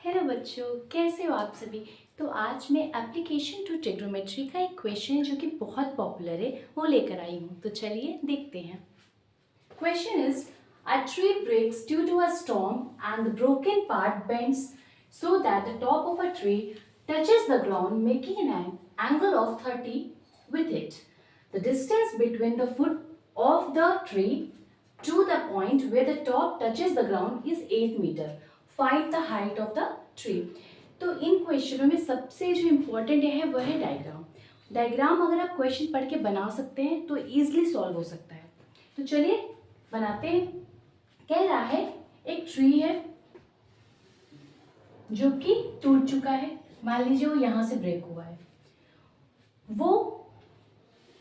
Hello बच्चों, कैसे हो आप सभी। तो आज मैं एप्लीकेशन टू ट्रिग्नोमेट्री का एक क्वेश्चन है जो कि बहुत पॉपुलर है वो लेकर आई हूँ। तो चलिए देखते हैं। Question is a tree breaks due to a storm and the broken part bends so that the top of a tree touches the ground making an angle of 30 with it. The distance between the foot of the tree to the point where the top touches the ground is 8 meter. Find the height of the tree. तो इन क्वेश्चनों में सबसे जो important है वह है diagram. Diagram अगर आप question पढ़ के बना सकते हैं तो इजीली सॉल्व हो सकता है। तो चलिए बनाते हैं। कह रहा है एक ट्री है जो कि टूट चुका है। मान लीजिए वो यहाँ से ब्रेक हुआ है, वो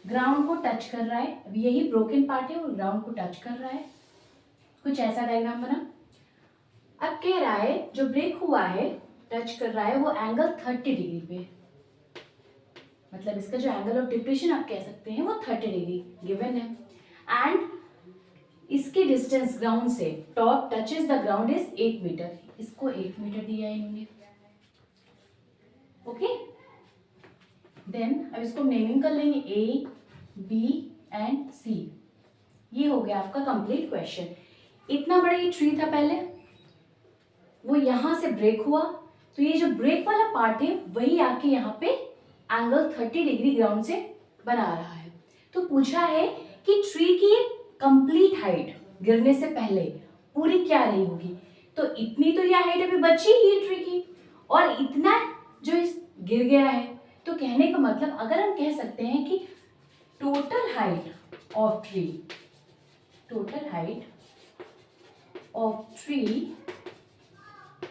ग्राउंड को टच कर रहा है। अब यही ब्रोकन पार्ट है, वो ग्राउंड को टच कर रहा है। कुछ ऐसा डायग्राम बना। अब कह रहा है जो ब्रेक हुआ है, टच कर रहा है, वो एंगल 30 डिग्री पे, मतलब इसका जो एंगल ऑफ डिप्रेशन आप कह सकते हैं वो 30 डिग्री गिवन है। एंड इसकी डिस्टेंस ग्राउंड से top touches the ground is 8 metre. इसको 8 मीटर दिया है इन्होंने। ओके, देन अब इसको नेमिंग कर लेंगे ए बी एंड सी। ये हो गया आपका कंप्लीट क्वेश्चन। इतना बड़ा ये ट्री था पहले, वो यहां से ब्रेक हुआ, तो ये जो ब्रेक वाला पार्ट है वही आके यहाँ पे एंगल 30 डिग्री ग्राउंड से बना रहा है। तो पूछा है कि ट्री की कंप्लीट हाइट गिरने से पहले पूरी क्या रही होगी। तो इतनी तो यह हाइट अभी बची ही ट्री की, और इतना जो इस गिर गया है। तो कहने का मतलब अगर हम कह सकते हैं कि total height of tree, total height of tree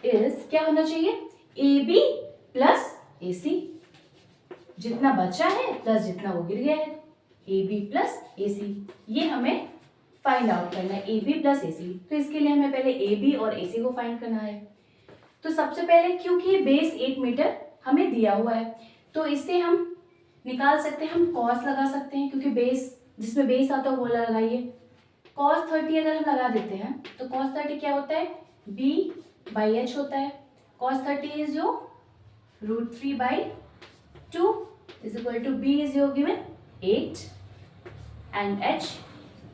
is क्या होना चाहिए, ए बी प्लस ए सी। जितना बचा है प्लस जितना वो गिर गया है, ए बी प्लस ए सी। ये हमें फाइंड आउट करना है, ए बी प्लस ए सी। तो इसके लिए हमें पहले ए बी और ए सी को फाइंड करना है। तो सबसे पहले क्योंकि बेस 8 मीटर हमें दिया हुआ है, तो इससे हम निकाल सकते हैं, हम कॉस लगा सकते हैं, क्योंकि बेस जिसमें बेस आता है वो लगाइए। कॉस 30 अगर हम लगा देते हैं तो कॉस 30 क्या होता है, बी बाई एच होता है। कॉस 30 इज जो √3/2 is equal to B is your given 8 and H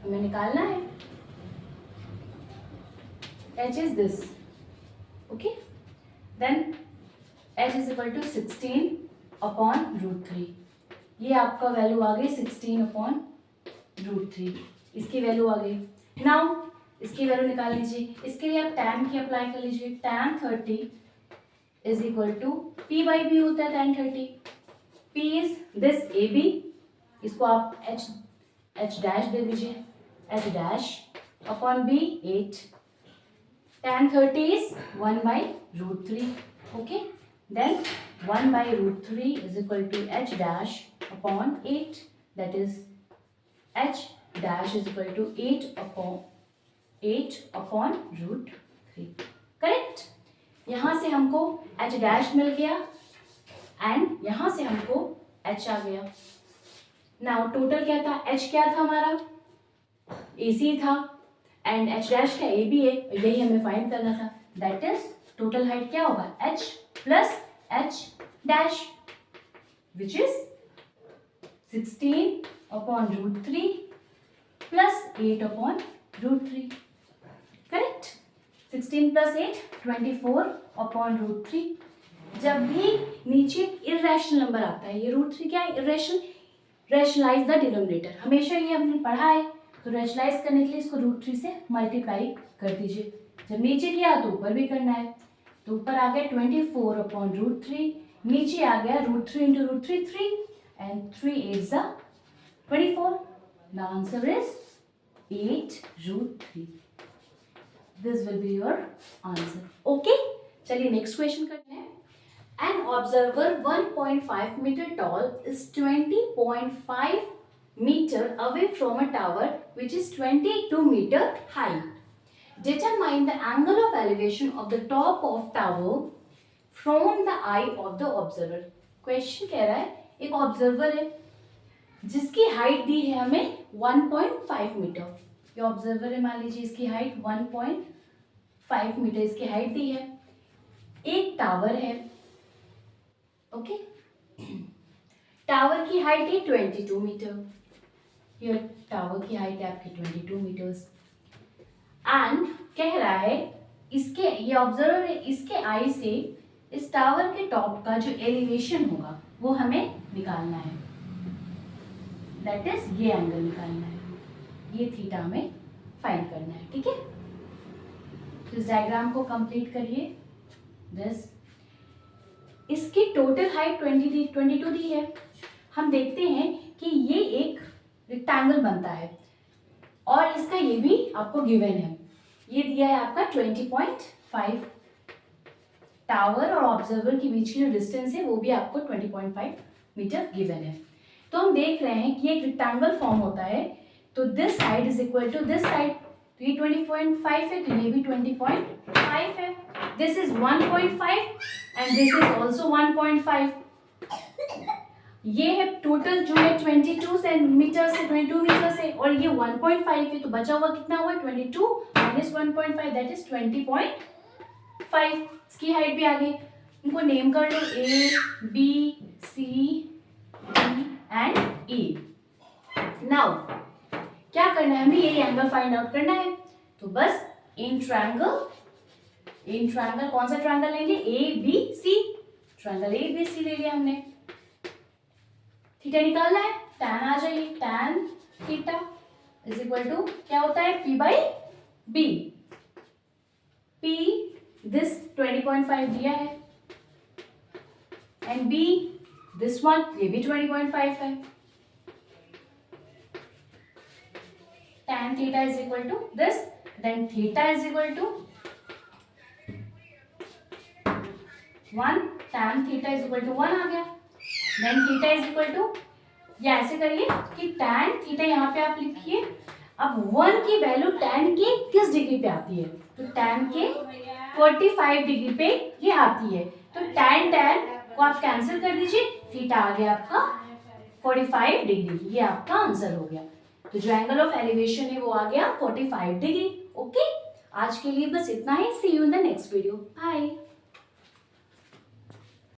हमें निकालना है। H is this, okay. Then H is equal to 16/√3। ये आपका वैल्यू आ गई 16/√3। इसकी वैल्यू आ गई। नाउ इसकी वैल्यू निकाल लीजिए। इसके लिए आप tan की अप्लाई कर लीजिए। tan 30 is equal to p by B होता है tan 30। p is this A B, इसको आप h डैश दे दीजिए, h dash upon b 8। tan 30 is 1/√3। Okay, then 1/√3 is equal to h dash upon 8, that is h dash is equal to 8/√3। Correct. यहां से हमको h dash मिल गया and यहां से हमको h आ गया। नाउ टोटल क्या था, h क्या था हमारा, AC था, एंड h डैश का AB है, यही हमें फाइंड करना था। दैट इज टोटल हाइट क्या होगा, h plus h dash which is 16/√3 plus 8/√3। Correct. 16 plus 8 24/√3। जब भी नीचे इरेशनल नंबर आता है, ये √3 क्या है, इरेशनल, रैशनलाइज द डिनोमिनेटर। हमेशा ये हमने पढ़ा है, तो रैशनलाइज करने के लिए इसको √3 से मल्टीप्लाई कर दीजिए। जब नीचे किया तो ऊपर भी करना है, तो ऊपर आ गया 24/√3, नीचे आ गया √3 इंटू √3 3 एंड 3 8 ज़ा 24। The answer is 8/√3। This will be your answer. Okay, चलिए नेक्स्ट क्वेश्चन करते हैं। An observer 1.5 meter tall is 20.5 meter away from a tower which is 22 meter high. Determine the angle of elevation of the top of tower from the eye of the observer. Question कह रहा है एक observer है जिसकी height दी है हमें 1.5 metre. ये observer है, मान लीजिए इसकी हाइट 1.5 मीटर इसकी हाइट दी है। एक टावर है, ओके, टावर की हाइट है 22 मीटर, ये टावर की हाइट है आपकी 22 मीटर्स, एंड कह रहा है इसके, ये ऑब्जर्वर है, इसके आई से इस टावर के टॉप का जो एलिवेशन होगा वो हमें निकालना है, दैट इज ये एंगल निकालना है, ये थीटा हमें फाइंड करना है, ठीक है। तो इस डायग्राम को कंप्लीट करिए। दिस, इसकी टोटल हाइट 22 दी है। हम देखते हैं कि ये एक रेक्टेंगल बनता है और इसका ये भी आपको गिवन है, ये दिया है आपका 20.5, टावर और ऑब्जर्वर के बीच की जो डिस्टेंस है वो भी आपको 20.5 मीटर गिवन है। तो हम देख रहे हैं कि एक रेक्टेंगल फॉर्म होता है, तो this side is equal to this side, तो ये 20.5 है, तो ये भी 20.5 है, this is 1.5 and this is also 1.5, ये है टोटल जो है 22 मीटर से 22 मीटर से, और ये 1.5 है, तो बचा हुआ कितना हुआ 22 माइनस 1.5 दैट इज 20.5। इसकी हाइट भी आ गई, इनको नेम कर लो A B C D and E. Now क्या करना है हमें, ये एंगल फाइंड आउट करना है, तो बस इन ट्रायंगल कौन सा ट्रायंगल लेंगे, A B C, triangle A B C ले लिया हमने, थीटा निकालना है, tan आ जाइए, tan theta is equal to क्या होता है p by B, p this 20.5 दिया है एंड b दिस वन, ये भी 20.5 है, tan theta is equal to this, then theta is equal to 1, tan theta is equal to 1 आ गया, देन थीटा इज इक्वल टू, या ऐसे करिए कि tan थीटा यहाँ पे आप लिखिए, अब 1 की वैल्यू tan के किस डिग्री पे आती है, तो tan के 45 डिग्री पे ये आती है, तो tan को आप कैंसिल कर दीजिए, थीटा आ गया आपका 45 डिग्री, ये आपका आंसर हो गया। तो जो एंगल ऑफ एलिवेशन है वो आ गया 45 डिग्री। ओके, आज के लिए बस इतना ही, see you in the next video, bye.